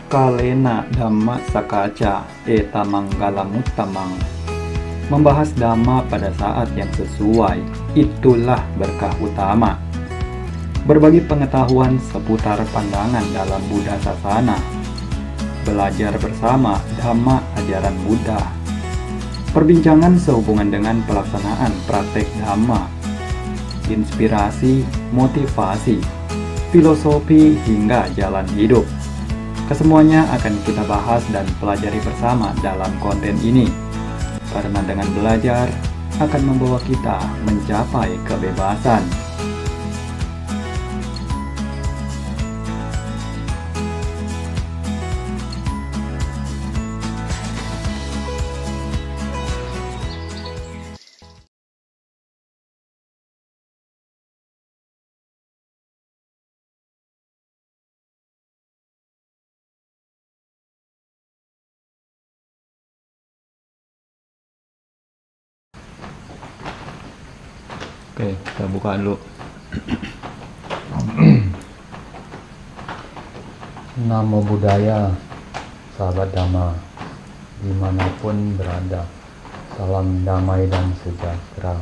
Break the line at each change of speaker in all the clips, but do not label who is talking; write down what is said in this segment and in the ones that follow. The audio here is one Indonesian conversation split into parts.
Kalena Dhamma Sakaca Eta Manggala Muttamang. Membahas Dhamma pada saat yang sesuai, itulah berkah utama. Berbagi pengetahuan seputar pandangan dalam Buddha Sasana. Belajar bersama Dhamma ajaran Buddha. Perbincangan sehubungan dengan pelaksanaan praktek Dhamma. Inspirasi, motivasi, filosofi hingga jalan hidup. Kesemuanya akan kita bahas dan pelajari bersama dalam konten ini. Karena dengan belajar akan membawa kita mencapai kebebasan. Oke, kita buka dulu.
Namo Buddhaya, sahabat Dhamma, dimanapun berada, salam damai dan sejahtera.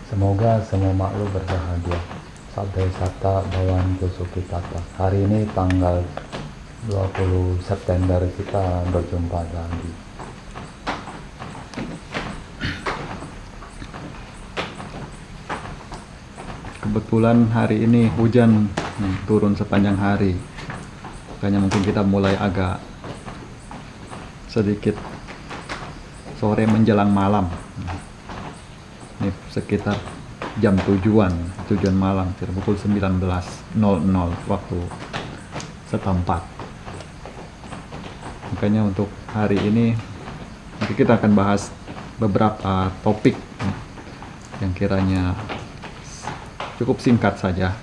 Semoga semua makhluk berbahagia. Sabda Sata Bhavantu Sukhitata. Hari ini tanggal 20 September kita berjumpa lagi.
Kebetulan hari ini hujan turun sepanjang hari. Makanya mungkin kita mulai agak sedikit sore menjelang malam. Ini sekitar jam tujuan malam, pukul 19.00 waktu setempat. Makanya untuk hari ini nanti kita akan bahas beberapa topik yang kiranya cukup singkat saja,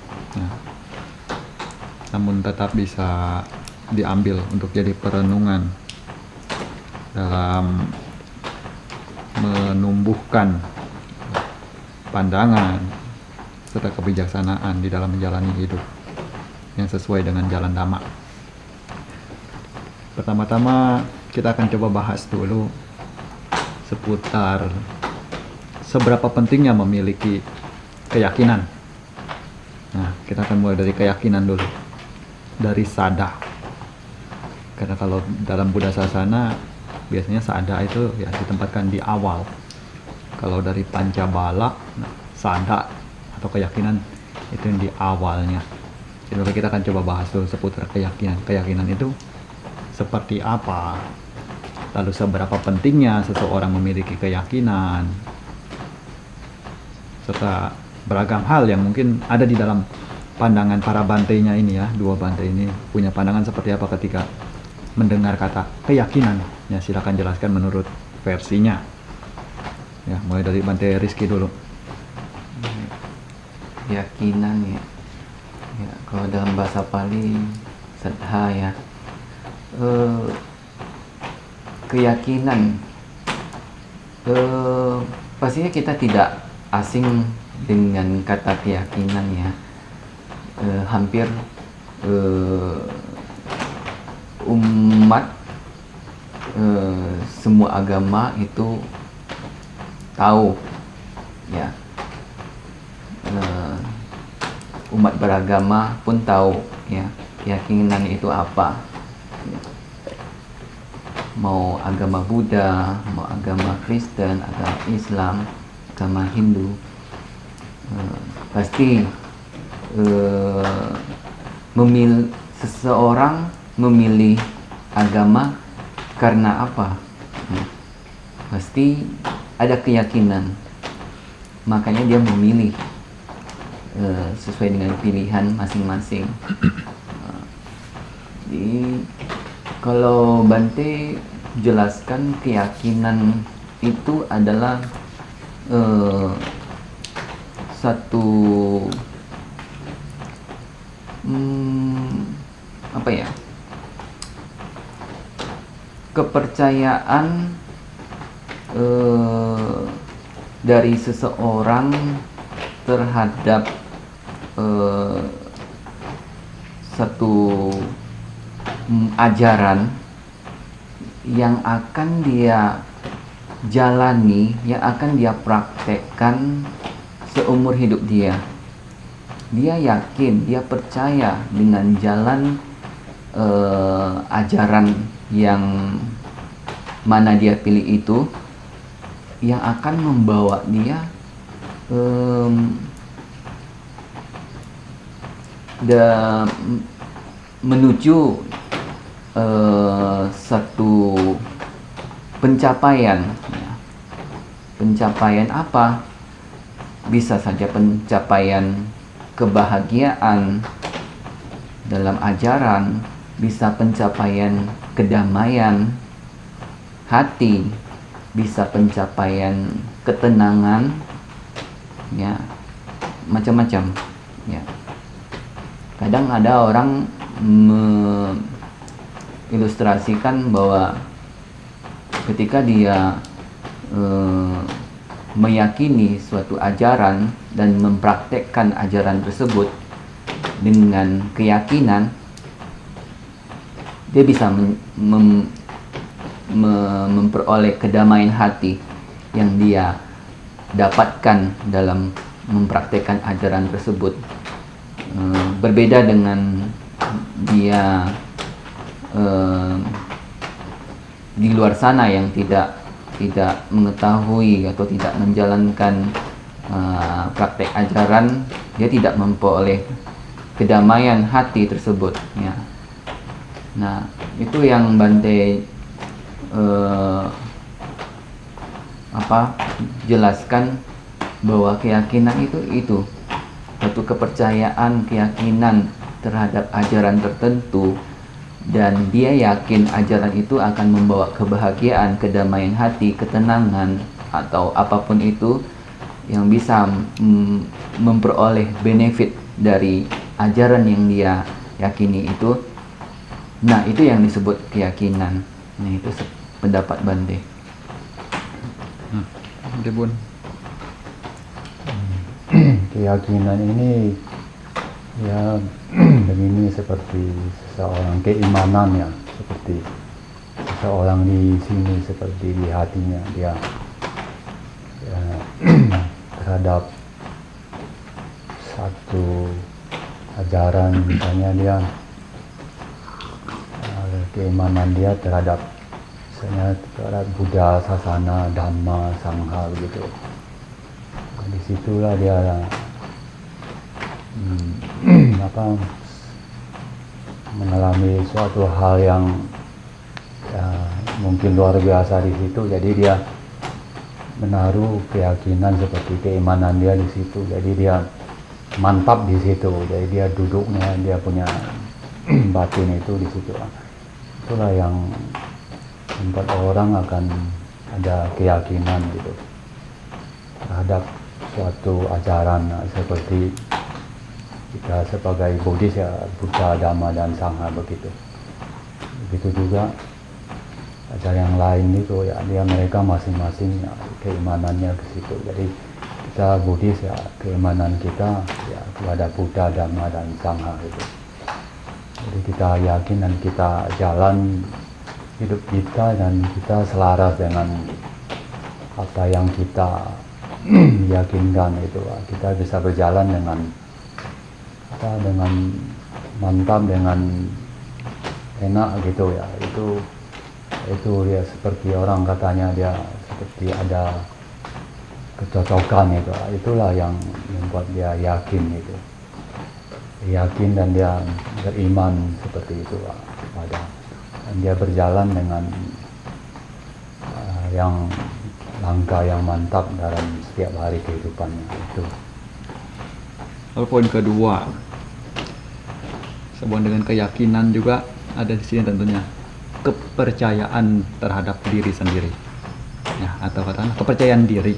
namun tetap bisa diambil untuk jadi perenungan dalam menumbuhkan pandangan serta kebijaksanaan di dalam menjalani hidup yang sesuai dengan jalan Dhamma. Pertama-tama kita akan coba bahas dulu seputar seberapa pentingnya memiliki keyakinan. Nah, kita akan mulai dari keyakinan dulu, dari sada. Karena kalau dalam Buddha Sasana biasanya sada itu ya ditempatkan di awal. Kalau dari Pancabala, sada atau keyakinan itu yang di awalnya. Jadi kita akan coba bahas dulu seputar keyakinan. Keyakinan itu seperti apa? Lalu seberapa pentingnya seseorang memiliki keyakinan? Serta beragam hal yang mungkin ada di dalam pandangan para bantainya ini ya. Dua bantai ini punya pandangan seperti apa ketika mendengar kata keyakinan. Ya, silakan jelaskan menurut versinya. Ya, mulai dari Bantai Rizky dulu.
Keyakinan ya. Ya, kalau dalam bahasa Pali saddha ya. Keyakinan pastinya kita tidak asing dengan kata keyakinan ya. Hampir umat semua agama itu tahu ya. Umat beragama pun tahu ya keyakinan itu apa ya. Mau agama Buddha, mau agama Kristen, agama Islam, agama Hindu, pasti seseorang memilih agama karena apa? Pasti ada keyakinan, makanya dia memilih sesuai dengan pilihan masing-masing. Jadi kalau Bante jelaskan keyakinan itu adalah satu apa ya, kepercayaan dari seseorang terhadap satu ajaran yang akan dia jalani, yang akan dia praktekkan seumur hidup dia. Dia yakin, dia percaya dengan jalan ajaran yang mana dia pilih itu, yang akan membawa dia menuju satu pencapaian. Pencapaian apa? Bisa saja pencapaian kebahagiaan dalam ajaran, bisa pencapaian kedamaian hati, bisa pencapaian ketenangan, ya, macam-macam, ya. Kadang ada orang mengilustrasikan bahwa ketika dia meyakini suatu ajaran dan mempraktekkan ajaran tersebut dengan keyakinan, dia bisa memperoleh kedamaian hati yang dia dapatkan dalam mempraktekkan ajaran tersebut. Berbeda dengan dia di luar sana yang tidak mengetahui atau tidak menjalankan praktek ajaran, dia tidak memperoleh kedamaian hati tersebut, ya. Nah, itu yang Bante jelaskan, bahwa keyakinan itu satu kepercayaan, keyakinan terhadap ajaran tertentu, dan dia yakin ajaran itu akan membawa kebahagiaan, kedamaian hati, ketenangan, atau apapun itu yang bisa memperoleh benefit dari ajaran yang dia yakini itu. Nah, itu yang disebut keyakinan. Nah, itu pendapat Bante.
Oke, Bun.
Keyakinan ini ya begini, seperti seseorang keimanan, ya, seperti seseorang di sini, seperti di hatinya dia ya, terhadap satu ajaran, misalnya dia keimanan dia terhadap misalnya terhadap Buddha, Sasana, Dhamma, Sangha begitu. Nah, disitulah dia mengalami suatu hal yang ya, mungkin luar biasa di situ. Jadi dia menaruh keyakinan seperti keimanan dia di situ. Jadi dia mantap di situ. Jadi dia duduknya, dia punya batin itu di situ. Itulah yang membuat orang akan ada keyakinan gitu terhadap suatu ajaran, seperti kita sebagai Buddhis, ya, Buddha, Dhamma, dan Sangha begitu. Begitu juga ajaran yang lain itu, ya, dia mereka masing-masing ya, keimanannya ke situ. Jadi kita Buddhis, ya, keimanan kita ya kepada Buddha, Dhamma, dan Sangha itu. Jadi kita yakin dan kita jalan hidup kita, dan kita selaras dengan apa yang kita yakinkan itu. Kita bisa berjalan dengan mantap, dengan enak gitu, ya. Itu ya seperti orang katanya dia seperti ada kecocokan itu. Itulah yang membuat dia yakin itu. Yakin dan dia beriman seperti itu kepada, dan dia berjalan dengan yang langkah yang mantap dalam setiap hari kehidupannya itu.
Lalu poin kedua, sebuah dengan keyakinan juga ada di sini tentunya kepercayaan terhadap diri sendiri, ya, atau katakanlah kepercayaan diri.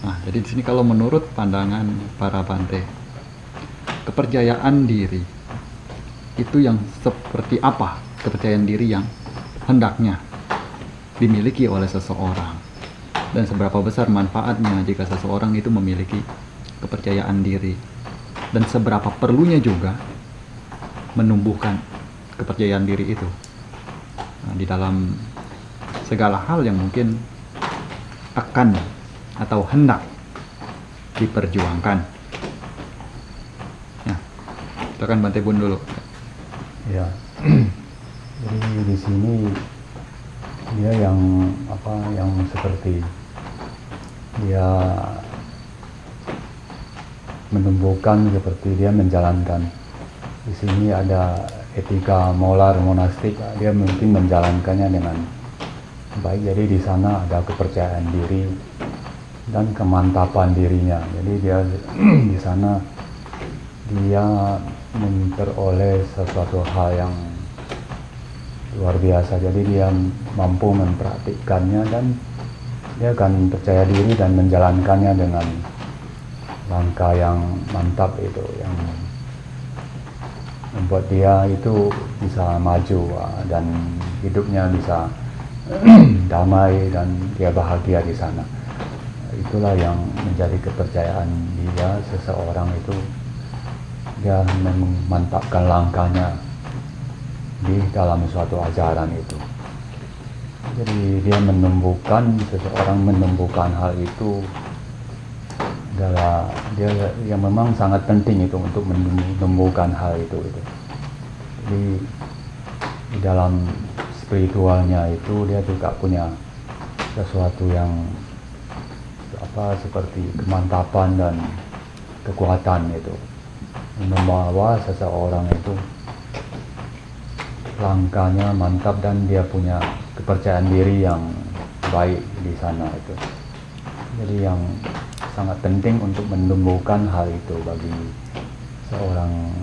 Nah, jadi di sini kalau menurut pandangan para Bante, kepercayaan diri itu yang seperti apa? Kepercayaan diri yang hendaknya dimiliki oleh seseorang, dan seberapa besar manfaatnya jika seseorang itu memiliki kepercayaan diri, dan seberapa perlunya juga menumbuhkan kepercayaan diri itu di dalam segala hal yang mungkin akan atau hendak diperjuangkan. Ya, silakan Bante Bun dulu.
Ya, jadi di sini dia yang seperti dia menumbuhkan, seperti dia menjalankan. Di sini ada etika moral monastik, dia mungkin menjalankannya dengan baik. Jadi di sana ada kepercayaan diri dan kemantapan dirinya. Jadi dia di sana dia memperoleh sesuatu hal yang luar biasa. Jadi dia mampu mempraktikkannya dan dia akan percaya diri dan menjalankannya dengan langkah yang mantap itu, yang membuat dia itu bisa maju dan hidupnya bisa damai dan dia bahagia di sana. Itulah yang menjadi kepercayaan dia, seseorang itu dia memantapkan langkahnya di dalam suatu ajaran itu. Jadi dia seseorang menumbuhkan hal itu adalah dia yang memang sangat penting itu untuk menumbuhkan hal itu. Jadi di dalam spiritualnya itu dia juga punya sesuatu yang seperti kemantapan dan kekuatan itu, membawa seseorang itu langkahnya mantap dan dia punya kepercayaan diri yang baik di sana itu. Jadi yang sangat penting untuk menumbuhkan hal itu bagi seorang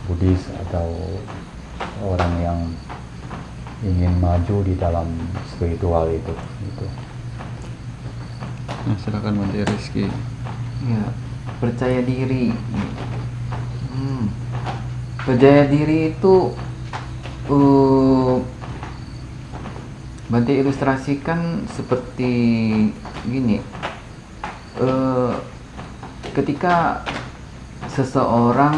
Buddhis atau orang yang ingin maju di dalam spiritual itu.
Nah, silakan Bante Rizky.
Ya, percaya diri. Percaya diri itu Bante ilustrasikan seperti gini. Ketika seseorang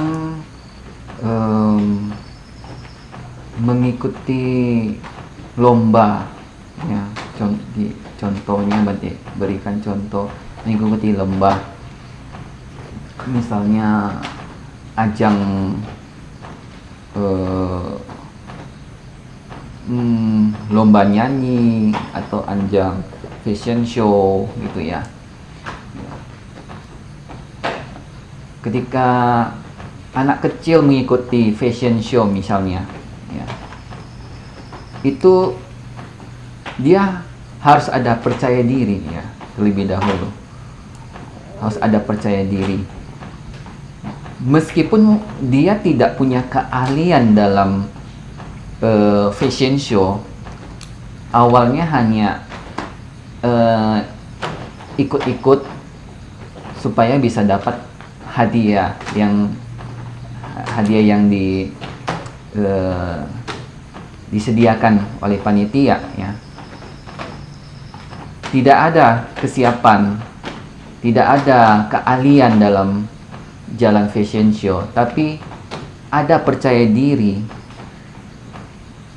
mengikuti lomba, ya, contohnya Bante berikan contoh mengikuti lomba, misalnya ajang lomba nyanyi atau ajang fashion show gitu ya. Ketika anak kecil mengikuti fashion show misalnya, ya, itu dia harus ada percaya diri ya, terlebih dahulu harus ada percaya diri. Meskipun dia tidak punya keahlian dalam fashion show, awalnya hanya ikut-ikut supaya bisa dapat hadiah yang disediakan oleh panitia ya. Tidak ada kesiapan, tidak ada keahlian dalam jalan fashion show, tapi ada percaya diri.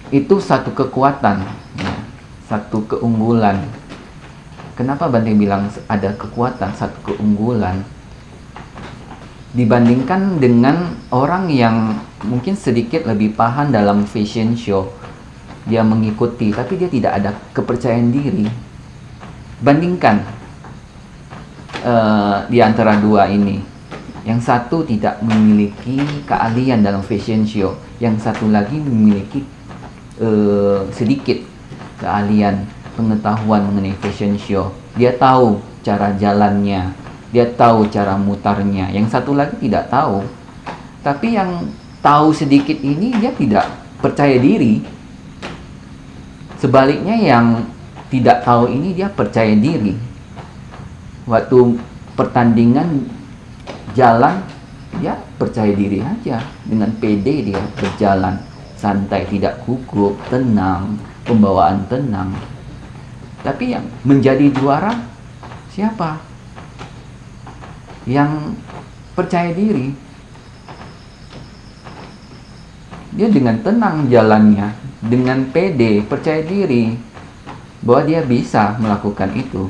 Itu satu kekuatan ya, satu keunggulan. Kenapa Bante bilang ada kekuatan, satu keunggulan dibandingkan dengan orang yang mungkin sedikit lebih paham dalam fashion show? Dia mengikuti tapi dia tidak ada kepercayaan diri. Bandingkan di antara dua ini, yang satu tidak memiliki keahlian dalam fashion show, yang satu lagi memiliki sedikit keahlian, pengetahuan mengenai fashion show. Dia tahu cara jalannya, dia tahu cara mutarnya. Yang satu lagi tidak tahu. Tapi yang tahu sedikit ini dia tidak percaya diri. Sebaliknya yang tidak tahu ini dia percaya diri. Waktu pertandingan jalan, dia percaya diri aja, dengan pede dia berjalan, santai, tidak gugup, tenang, pembawaan tenang. Tapi yang menjadi juara siapa? Yang percaya diri. dia dengan tenang jalannya, dengan pede, percaya diri bahwa dia bisa melakukan itu,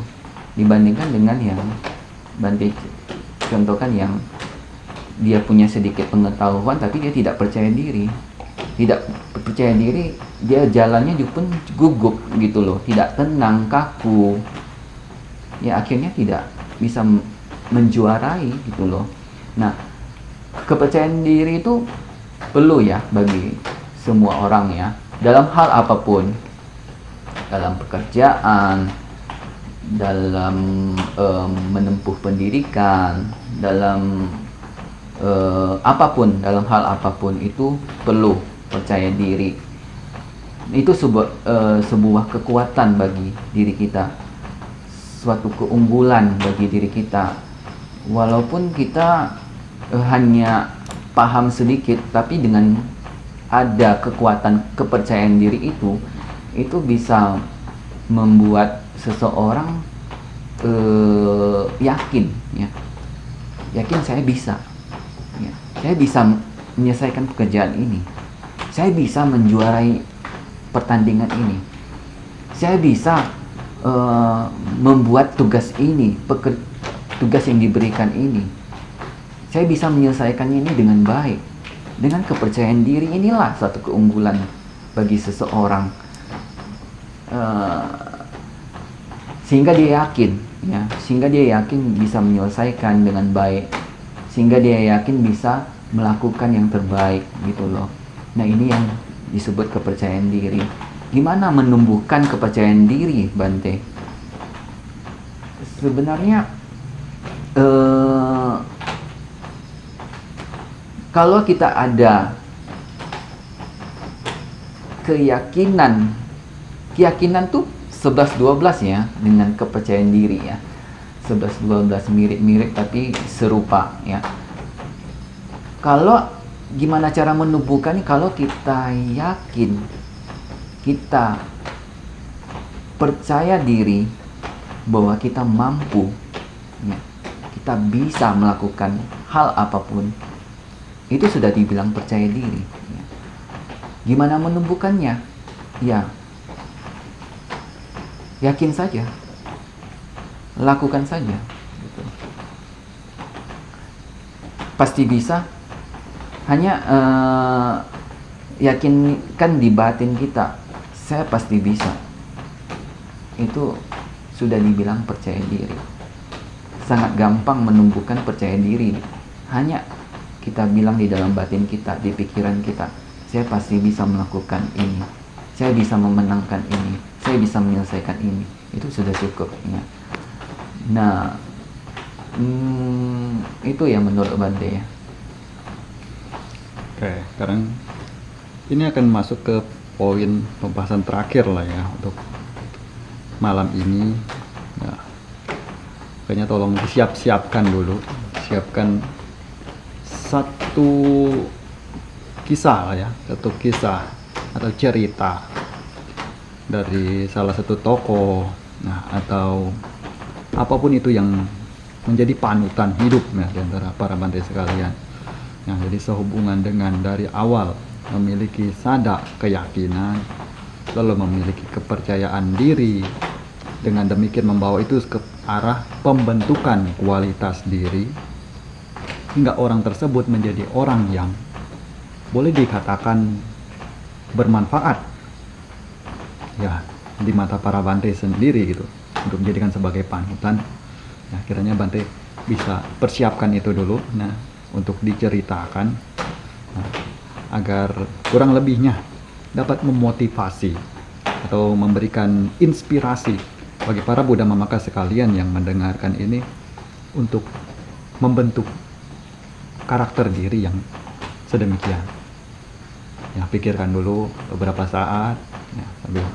dibandingkan dengan yang Bante contohkan yang dia punya sedikit pengetahuan tapi dia tidak percaya diri. Tidak percaya diri, dia jalannya juga pun gugup gitu loh, tidak tenang, kaku. Ya akhirnya tidak bisa menjuarai gitu loh. Nah, kepercayaan diri itu perlu ya bagi semua orang ya, dalam hal apapun, dalam pekerjaan, dalam menempuh pendidikan, dalam apapun, dalam hal apapun itu perlu percaya diri. Itu sebuah kekuatan bagi diri kita, suatu keunggulan bagi diri kita. Walaupun kita hanya paham sedikit, tapi dengan ada kekuatan kepercayaan diri itu bisa membuat seseorang yakin, ya, yakin saya bisa, ya, saya bisa menyelesaikan pekerjaan ini, saya bisa menjuarai pertandingan ini, saya bisa membuat tugas ini, tugas yang diberikan ini, saya bisa menyelesaikannya ini dengan baik. Dengan kepercayaan diri inilah suatu keunggulan bagi seseorang, sehingga dia yakin, ya, sehingga dia yakin bisa menyelesaikan dengan baik, sehingga dia yakin bisa melakukan yang terbaik gitu loh. Nah, ini yang disebut kepercayaan diri. Gimana menumbuhkan kepercayaan diri, Bante? Sebenarnya kalau kita ada keyakinan tuh 11-12 ya, dengan kepercayaan diri ya. 11-12 mirip-mirip tapi serupa ya. Kalau gimana cara menumbuhkannya? Kalau kita yakin, kita percaya diri bahwa kita mampu, ya, kita bisa melakukan hal apapun, itu sudah dibilang percaya diri. Ya. Gimana menumbuhkannya? Ya, yakin saja, lakukan saja. Gitu. Pasti bisa. Hanya yakinkan di batin kita, saya pasti bisa. Itu sudah dibilang percaya diri. Sangat gampang menumbuhkan percaya diri. Hanya kita bilang di dalam batin kita, di pikiran kita, saya pasti bisa melakukan ini, saya bisa memenangkan ini, saya bisa menyelesaikan ini. Itu sudah cukup ya. Nah, itu ya menurut Bante ya.
Oke, sekarang ini akan masuk ke poin pembahasan terakhir lah ya untuk malam ini. Nah, kayaknya tolong disiapkan dulu, siapkan satu kisah lah ya, satu kisah atau cerita dari salah satu tokoh, nah, atau apapun itu yang menjadi panutan hidup ya, di antara para Bante sekalian. Nah, jadi sehubungan dengan dari awal memiliki sada keyakinan, lalu memiliki kepercayaan diri, dengan demikian membawa itu ke arah pembentukan kualitas diri, hingga orang tersebut menjadi orang yang boleh dikatakan bermanfaat ya di mata para Bante sendiri gitu, untuk menjadikan sebagai panutan. Nah, kiranya Bante bisa persiapkan itu dulu, nah, untuk diceritakan, nah, agar kurang lebihnya dapat memotivasi atau memberikan inspirasi bagi para Buddha Mamaka sekalian yang mendengarkan ini untuk membentuk karakter diri yang sedemikian. Ya, pikirkan dulu beberapa saat ya, sambil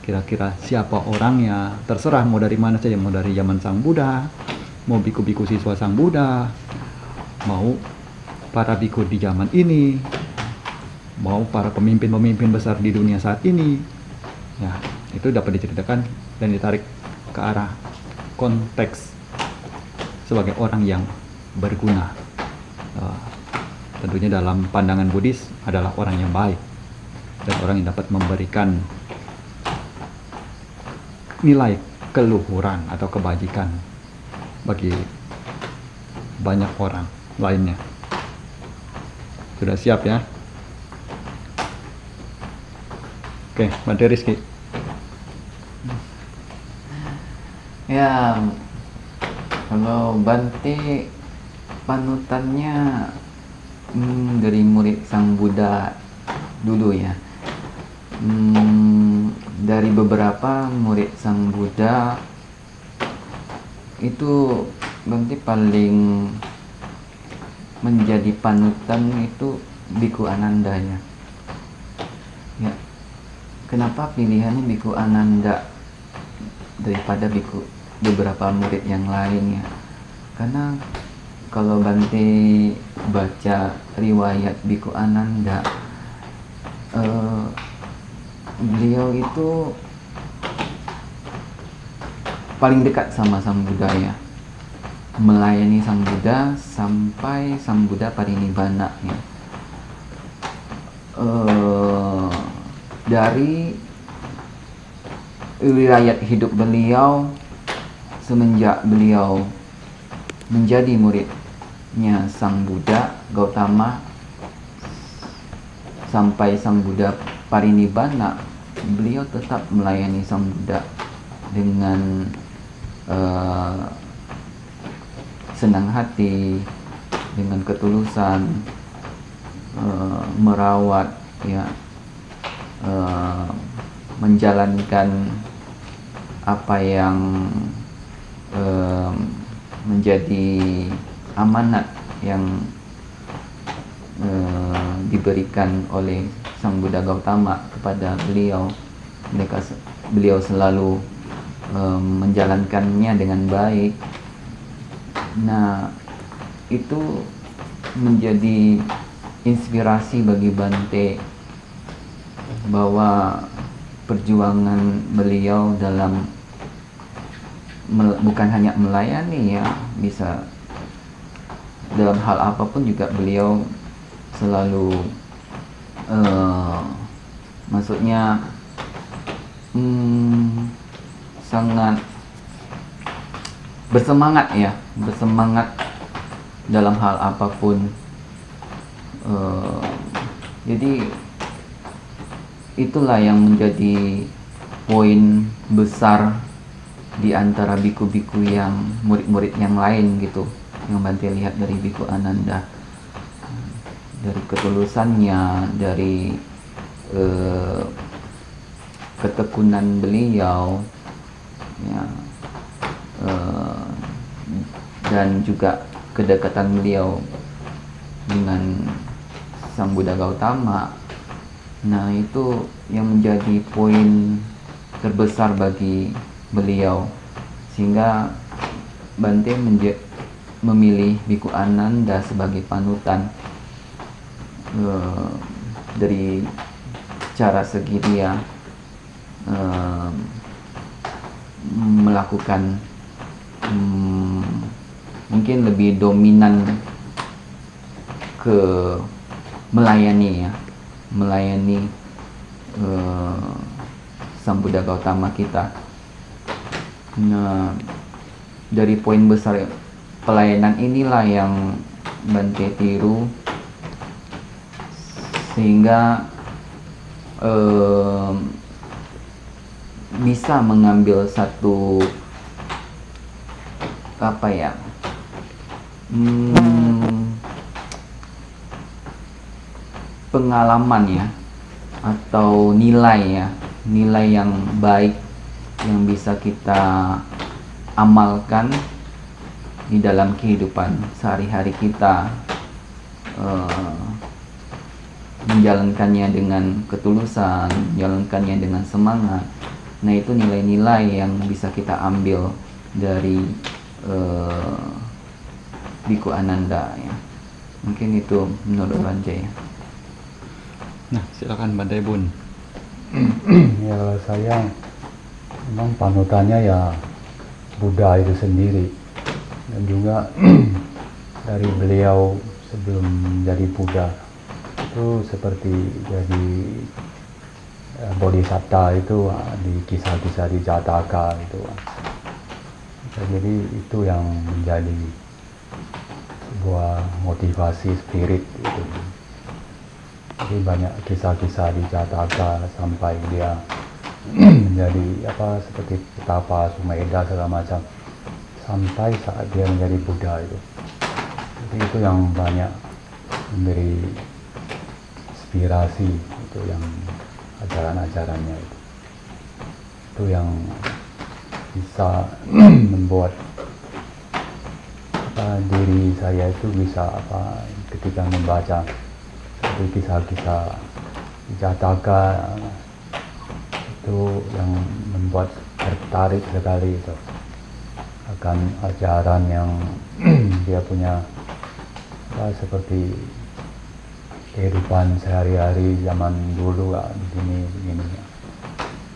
kira-kira siapa orangnya, terserah mau dari mana saja, mau dari zaman Sang Buddha, mau biku-biku siswa Sang Buddha, mau para biku di zaman ini, mau para pemimpin-pemimpin besar di dunia saat ini. Ya, itu dapat diceritakan dan ditarik ke arah konteks sebagai orang yang berguna. tentunya dalam pandangan Buddhis adalah orang yang baik dan orang yang dapat memberikan nilai keluhuran atau kebajikan bagi banyak orang lainnya. Sudah siap ya? Oke, Bante Rizky.
Ya, kalau Bante panutannya dari murid Sang Buddha dulu ya. Dari beberapa murid Sang Buddha itu Bante paling menjadi panutan itu Biku Ananda ya. Ya. Kenapa pilihannya Biku Ananda daripada beberapa murid yang lainnya? Karena kalau Bante baca riwayat Biku Ananda, beliau itu paling dekat sama Sang Buddha ya, melayani Sang Buddha sampai Sang Buddha parinibbana ya. Dari riwayat hidup beliau semenjak beliau menjadi muridnya Sang Buddha Gautama sampai Sang Buddha parinibbana, beliau tetap melayani Sang Buddha dengan senang hati, dengan ketulusan, merawat ya, menjalankan apa yang menjadi amanat yang diberikan oleh Sang Buddha Gautama kepada beliau. Beliau selalu menjalankannya dengan baik. Nah, itu menjadi inspirasi bagi Bante bahwa perjuangan beliau dalam bukan hanya melayani ya, bisa dalam hal apapun juga beliau selalu maksudnya sangat bersemangat ya, bersemangat dalam hal apapun. Jadi itulah yang menjadi poin besar di antara biku-biku yang murid-murid yang lain gitu, yang Bante lihat dari Biku Ananda, dari ketulusannya, dari ketekunan beliau ya, dan juga kedekatan beliau dengan Sang Buddha Gautama. Nah, itu yang menjadi poin terbesar bagi beliau, sehingga Bante memilih Biku Ananda sebagai panutan dari cara segi dia melakukan mungkin lebih dominan ke melayani ya, melayani Sang Buddha Gautama kita. Nah, dari poin besar pelayanan inilah yang Bante tiru, sehingga bisa mengambil satu apa ya, pengalaman ya, atau nilai ya, nilai yang baik yang bisa kita amalkan di dalam kehidupan sehari-hari kita, menjalankannya dengan ketulusan, menjalankannya dengan semangat. Nah, itu nilai-nilai yang bisa kita ambil dari Biku Ananda ya. Mungkin itu menurut Bante ya.
Nah, silakan Bante Bun.
Ya, kalau saya memang panutannya ya Buddha itu sendiri, dan juga dari beliau sebelum jadi Buddha itu seperti jadi bodhisatta itu di kisah-kisah di Jataka itu. Jadi itu yang menjadi sebuah motivasi spirit itu. Jadi banyak kisah-kisah di Jataka sampai dia menjadi seperti petapa Sumedha segala macam sampai saat dia menjadi Buddha itu. Jadi itu yang banyak memberi inspirasi, itu yang ajaran-ajarannya itu yang bisa membuat diri saya itu bisa ketika membaca kisah-kisah Jataka itu yang membuat tertarik sekali itu akan ajaran yang dia punya seperti kehidupan sehari-hari zaman dulu begini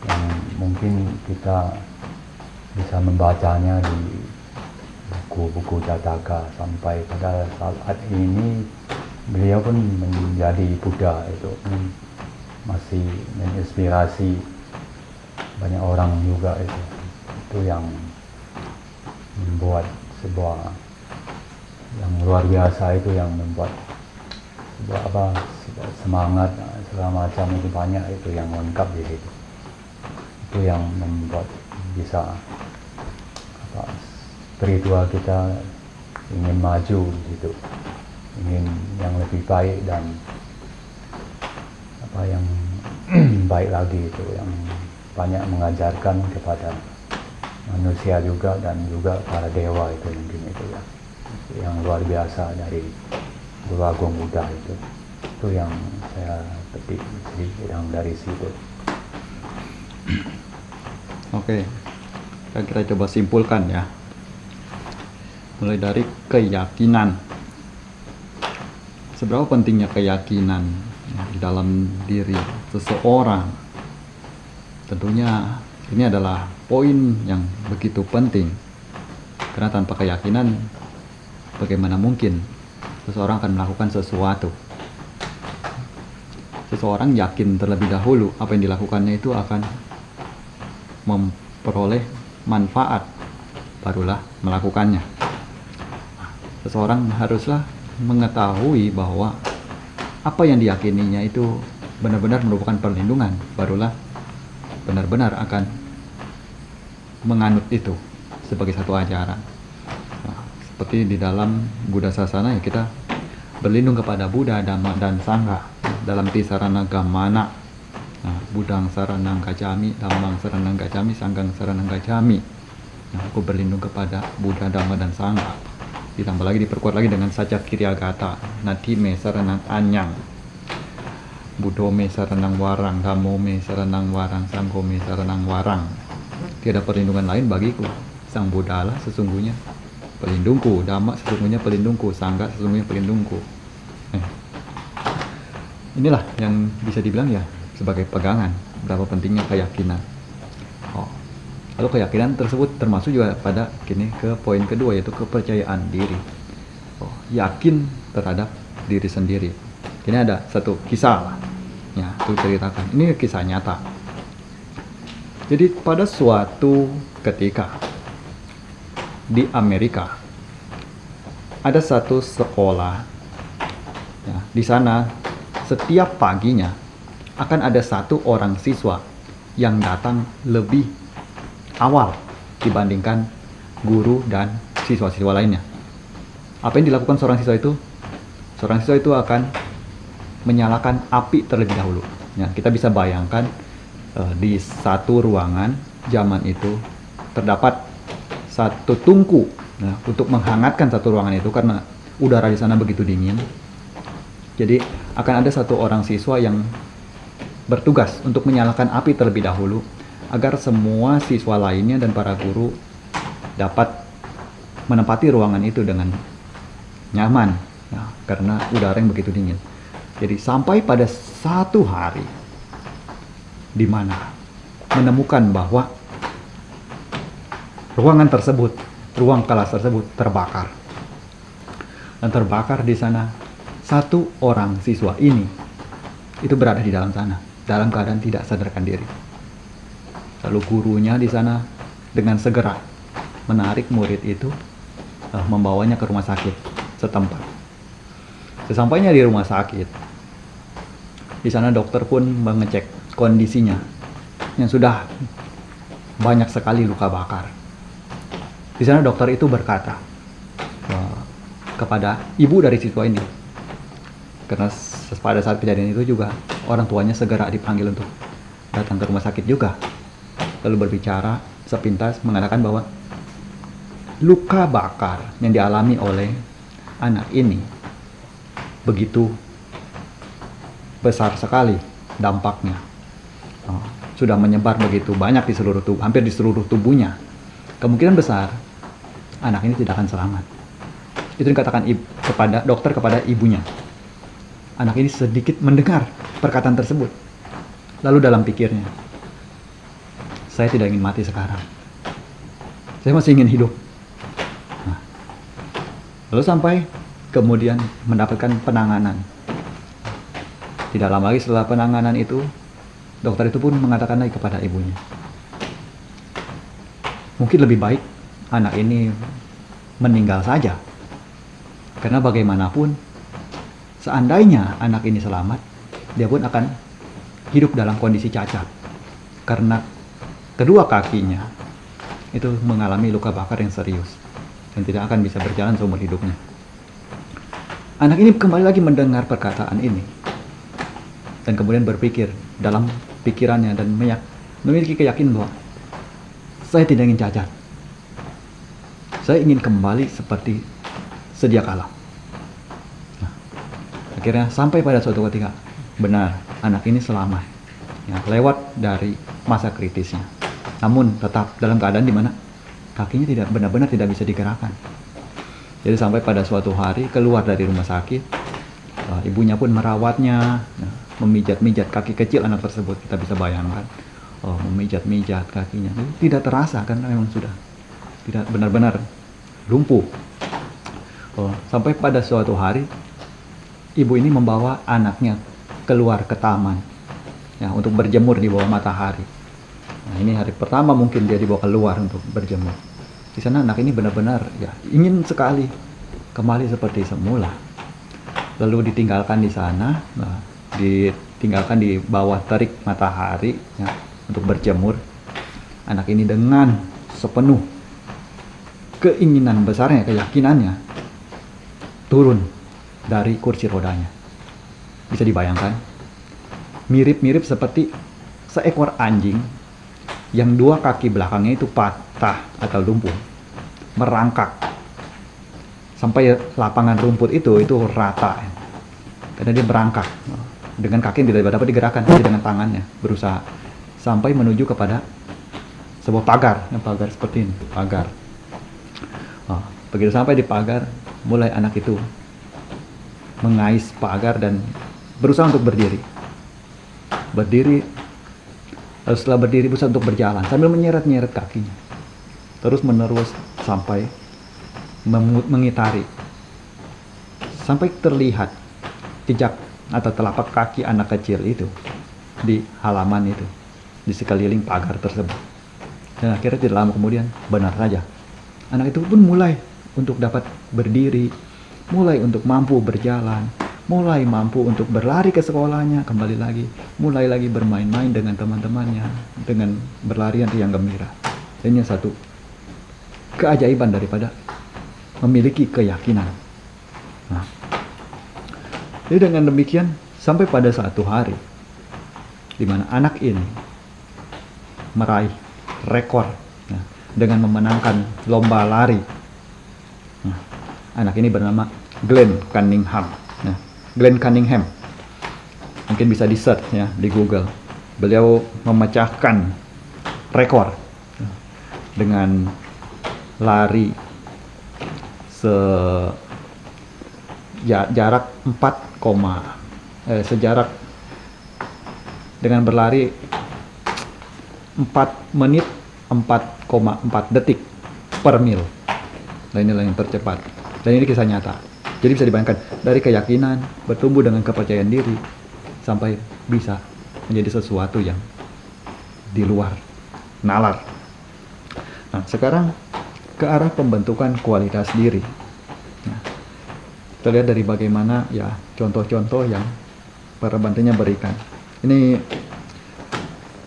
yang mungkin kita bisa membacanya di buku-buku Jataka sampai pada saat ini beliau pun menjadi Buddha itu masih menginspirasi banyak orang juga itu yang membuat sebuah yang luar biasa, itu yang membuat sebuah semangat segala macam itu banyak itu yang lengkap di situ. Itu yang membuat bisa spiritual kita ingin maju gitu, ingin yang lebih baik dan yang baik lagi, itu yang banyak mengajarkan kepada manusia juga dan juga para dewa itu mungkin itu ya, yang luar biasa dari Guru Agung Buddha itu yang saya petik sedikit dari situ.
Oke, kita coba simpulkan ya. Mulai dari keyakinan. Seberapa pentingnya keyakinan di dalam diri seseorang? Tentunya ini adalah poin yang begitu penting. Karena tanpa keyakinan, bagaimana mungkin seseorang akan melakukan sesuatu? Seseorang yakin terlebih dahulu apa yang dilakukannya itu akan memperoleh manfaat, barulah melakukannya. Seseorang haruslah mengetahui bahwa apa yang diyakininya itu benar-benar merupakan perlindungan, barulah benar-benar akan menganut itu sebagai satu ajaran. Nah, seperti di dalam Buddha Sasana ya, kita berlindung kepada Buddha, Dhamma, dan Sangha dalam Tisarana Gammana. Nah, Buddhang saranang gacami, Dhammang saranang gacami, Sanghang saranang gacami. Nah, aku berlindung kepada Buddha, Dhamma, dan Sangha. Ditambah lagi, diperkuat lagi dengan Saca Kiryagata, Nati me saranang anyang, Buddho me saranang warang, Dhammo me saranang warang, Sangho me saranang warang. Tiada perlindungan lain bagiku. Sang Buddha lah sesungguhnya pelindungku, Dhamma sesungguhnya pelindungku, Sangha sesungguhnya pelindungku. Inilah yang bisa dibilang ya sebagai pegangan berapa pentingnya keyakinan. Lalu keyakinan tersebut termasuk juga pada ke poin kedua, yaitu kepercayaan diri. Yakin terhadap diri sendiri. Ini ada satu kisah lah, ya, itu ceritakan. Ini kisah nyata. Jadi pada suatu ketika di Amerika ada satu sekolah. Ya, di sana setiap paginya akan ada satu orang siswa yang datang lebih awal dibandingkan guru dan siswa-siswa lainnya. Apa yang dilakukan seorang siswa itu? Seorang siswa itu akan menyalakan api terlebih dahulu. Ya, kita bisa bayangkan di satu ruangan zaman itu terdapat satu tungku, nah, untuk menghangatkan satu ruangan itu karena udara di sana begitu dingin. Jadi akan ada satu orang siswa yang bertugas untuk menyalakan api terlebih dahulu agar semua siswa lainnya dan para guru dapat menempati ruangan itu dengan nyaman, ya, karena udara yang begitu dingin. Jadi sampai pada satu hari di mana menemukan bahwa ruangan tersebut, ruang kelas tersebut terbakar. Dan terbakar di sana satu orang siswa ini itu berada di dalam sana dalam keadaan tidak sadarkan diri. Lalu gurunya di sana dengan segera menarik murid itu, membawanya ke rumah sakit setempat. Sesampainya di rumah sakit, di sana dokter pun mengecek kondisinya yang sudah banyak sekali luka bakar. Di sana dokter itu berkata kepada ibu dari siswa ini, karena pada saat kejadian itu juga orang tuanya segera dipanggil untuk datang ke rumah sakit juga. Lalu berbicara sepintas mengatakan bahwa luka bakar yang dialami oleh anak ini begitu besar sekali dampaknya. Sudah menyebar begitu banyak di seluruh tubuh, hampir di seluruh tubuhnya. Kemungkinan besar anak ini tidak akan selamat. Itu dikatakan kepada dokter kepada ibunya. Anak ini sedikit mendengar perkataan tersebut. Lalu dalam pikirnya, saya tidak ingin mati sekarang. Saya masih ingin hidup. Nah, lalu sampai kemudian mendapatkan penanganan. Tidak lama lagi setelah penanganan itu, dokter itu pun mengatakan lagi kepada ibunya, mungkin lebih baik anak ini meninggal saja. Karena bagaimanapun, seandainya anak ini selamat, dia pun akan hidup dalam kondisi cacat. Karena kedua kakinya itu mengalami luka bakar yang serius dan tidak akan bisa berjalan seumur hidupnya. Anak ini kembali lagi mendengar perkataan ini dan kemudian berpikir dalam pikirannya dan memiliki keyakinan bahwa saya tidak ingin cacat. Saya ingin kembali seperti sedia kala. Nah, akhirnya sampai pada suatu ketika benar anak ini selamat, ya, lewat dari masa kritisnya. Namun tetap dalam keadaan di mana kakinya tidak benar-benar tidak bisa digerakkan. Jadi sampai pada suatu hari keluar dari rumah sakit, ibunya pun merawatnya, memijat-mijat kaki kecil anak tersebut. Kita bisa bayangkan, memijat-mijat kakinya. Tidak terasa karena memang sudah tidak benar-benar lumpuh. Sampai pada suatu hari ibu ini membawa anaknya keluar ke taman, ya, untuk berjemur di bawah matahari. Nah, ini hari pertama mungkin dia dibawa keluar untuk berjemur. Di sana anak ini benar-benar ya ingin sekali kembali seperti semula. Lalu ditinggalkan di sana, ditinggalkan di bawah terik matahari, ya, untuk berjemur. Anak ini dengan sepenuh keinginan besarnya, keyakinannya, turun dari kursi rodanya. Bisa dibayangkan, mirip-mirip seperti seekor anjing yang dua kaki belakangnya itu patah atau lumpuh, merangkak sampai lapangan rumput itu rata, karena dia merangkak dengan kaki yang tidak dapat digerakkan, tapi dengan tangannya berusaha sampai menuju kepada sebuah pagar, pagar seperti ini, pagar. Begitu sampai di pagar, mulai anak itu mengais pagar dan berusaha untuk berdiri. Lalu setelah berdiri berusaha untuk berjalan sambil menyeret-nyeret kakinya. Terus menerus sampai mengitari. Sampai terlihat jejak atau telapak kaki anak kecil itu di halaman itu, di sekeliling pagar tersebut. Dan akhirnya tidak lama kemudian, benar saja, anak itu pun mulai untuk dapat berdiri, mulai untuk mampu berjalan, mulai mampu untuk berlari ke sekolahnya, kembali lagi, mulai lagi bermain-main dengan teman-temannya, dengan berlarian riang gembira. Ini satu keajaiban daripada memiliki keyakinan. Nah, jadi dengan demikian, sampai pada satu hari, di mana anak ini meraih rekor, ya, dengan memenangkan lomba lari. Nah, anak ini bernama Glenn Cunningham. Glenn Cunningham, mungkin bisa di search ya di Google. Beliau memecahkan rekor dengan lari jarak sejarak dengan berlari 4 menit 4,4 detik per mil. Dan inilah yang tercepat. Dan ini kisah nyata. Jadi bisa dibayangkan dari keyakinan bertumbuh dengan kepercayaan diri sampai bisa menjadi sesuatu yang di luar nalar. Nah, sekarang ke arah pembentukan kualitas diri. Nah, kita lihat dari bagaimana ya contoh-contoh yang para bantunya berikan. Ini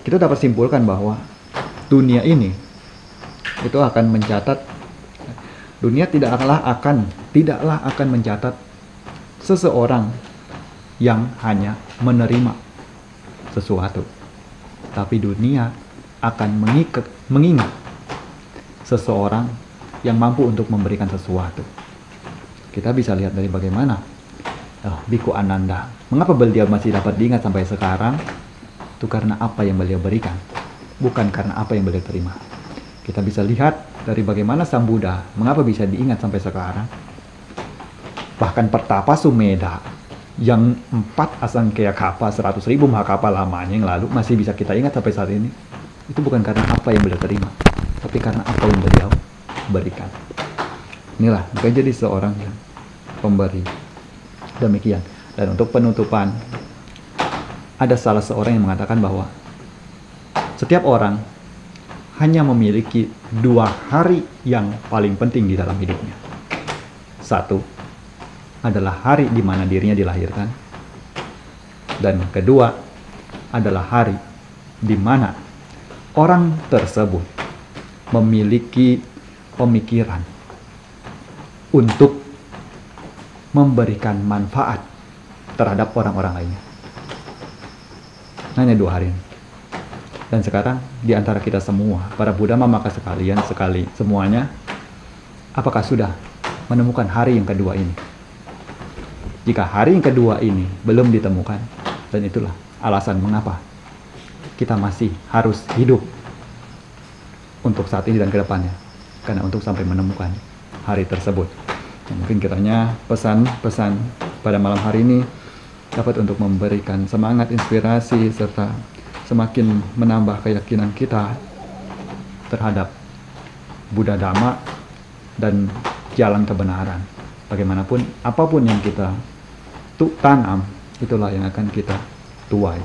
kita dapat simpulkan bahwa dunia ini itu akan mencatat, dunia tidaklah akan mencatat seseorang yang hanya menerima sesuatu, tapi dunia akan mengingat seseorang yang mampu untuk memberikan sesuatu. Kita bisa lihat dari bagaimana Biku Ananda, mengapa beliau masih dapat diingat sampai sekarang? Itu karena apa yang beliau berikan, bukan karena apa yang beliau terima. Kita bisa lihat dari bagaimana Sang Buddha, mengapa bisa diingat sampai sekarang. Bahkan Pertapa Sumedha yang 4 Asangkaya Kappa, 100.000 Mahakapa lamanya yang lalu masih bisa kita ingat sampai saat ini. Itu bukan karena apa yang beliau terima, tapi karena apa yang beliau berikan. Inilah menjadi seorang yang pemberi. Demikian. Dan untuk penutupan, ada salah seorang yang mengatakan bahwa setiap orang hanya memiliki 2 hari yang paling penting di dalam hidupnya. 1 adalah hari di mana dirinya dilahirkan, dan kedua adalah hari di mana orang tersebut memiliki pemikiran untuk memberikan manfaat terhadap orang-orang lainnya. Hanya 2 hari ini. Dan sekarang di antara kita semua, para Buddha Mamaka semuanya, apakah sudah menemukan hari yang kedua ini? Jika hari yang kedua ini belum ditemukan, dan itulah alasan mengapa kita masih harus hidup untuk saat ini dan ke depannya, karena untuk sampai menemukan hari tersebut. Mungkin kiranya pesan-pesan pada malam hari ini dapat untuk memberikan semangat, inspirasi, serta semakin menambah keyakinan kita terhadap Buddha Dhamma dan jalan kebenaran. Bagaimanapun, apapun yang kita tanam, itulah yang akan kita tuai.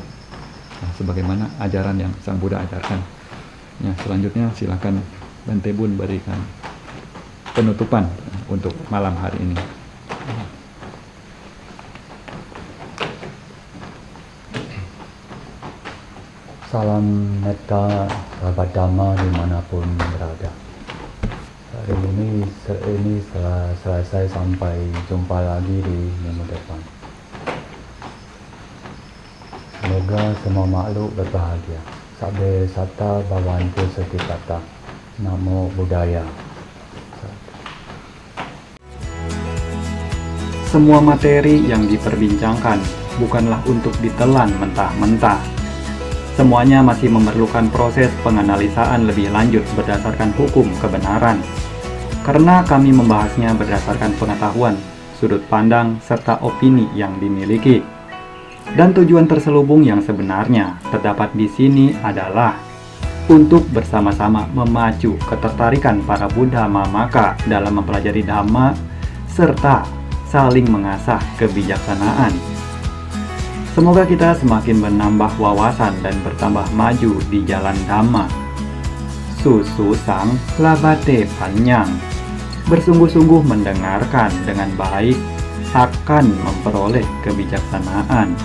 Nah, sebagaimana ajaran yang Sang Buddha ajarkan. Ya, selanjutnya silakan Bante Bun berikan penutupan untuk malam hari ini.
Salam metta sahabat Dhamma dimanapun berada. Hari ini selesai, sampai jumpa lagi di minggu depan. Semoga semua makhluk berbahagia. Sabde satta bhavantu sukhita. Namo Buddhaya.
Semua materi yang diperbincangkan bukanlah untuk ditelan mentah-mentah. Semuanya masih memerlukan proses penganalisaan lebih lanjut berdasarkan hukum kebenaran. Karena kami membahasnya berdasarkan pengetahuan, sudut pandang, serta opini yang dimiliki. Dan tujuan terselubung yang sebenarnya terdapat di sini adalah untuk bersama-sama memacu ketertarikan para Buddha Mamaka dalam mempelajari Dhamma, serta saling mengasah kebijaksanaan. Semoga kita semakin menambah wawasan dan bertambah maju di jalan Dhamma. Susu sang labate panjang. Bersungguh-sungguh mendengarkan dengan baik akan memperoleh kebijaksanaan.